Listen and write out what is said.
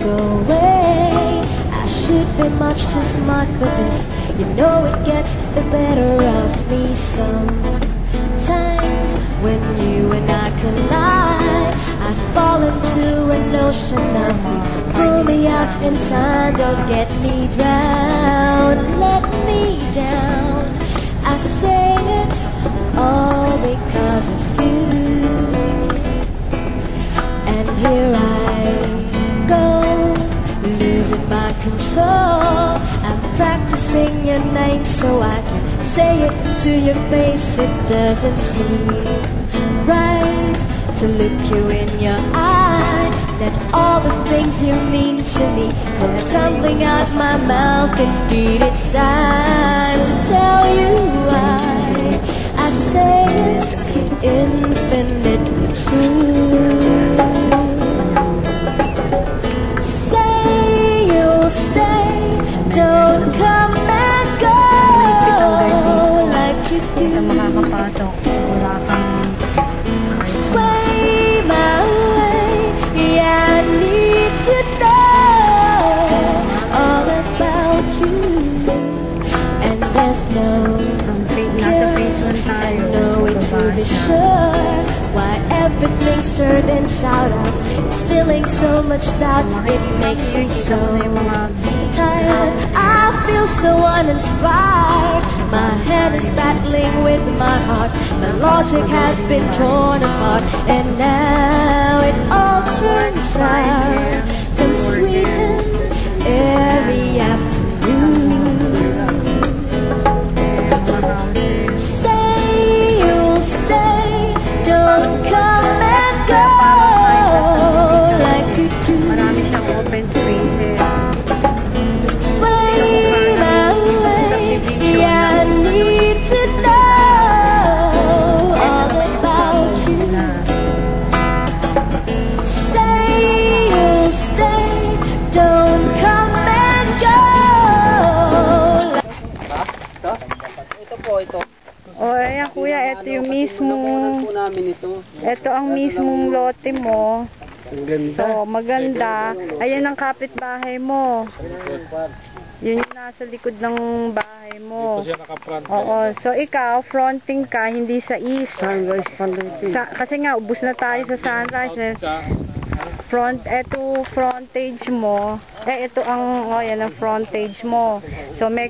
go away. I should be much too smart for this. You know it gets the better of me sometimes. When you and I collide, I fall into an ocean of you. Pull me out in time, don't get me drowned. Let me down. I say it's all because of you. And here I go, losing my control. I'm practicing your name so I can say it to your face. It doesn't seem right to look you in your eye. Let all the things you mean to me come tumbling out my mouth. Indeed, it's time to tell you why I say it's infinitely true. Say you'll stay, don't come and go like you do. Sway my way, yeah, I need to know all about you. And there's no cure, and no way to be sure why everything's turned inside out, instilling so much doubt. It makes me so tired, I feel so uninspired. My head is battling with my heart. My logic has been torn apart, and now it all turns sour. Come sweeten every afternoon. Say you'll stay, don't come and go like you do. Sway my way, yeah, I need to know all about you. Say you'll stay, don't come and go. Ito po, ito. O, ayan kuya, ito yung mismong, ito ang mismong lote mo. So, maganda. Ayan ang kapitbahay mo. Yun yung nasa likod ng bahay mo. Dito siya naka-front. Oo. So, ikaw, fronting ka, hindi sa east. Sunrise Kasi nga, ubus na tayo sa sunrise. Eto frontage mo. Ito ang, yan ang frontage mo. So, may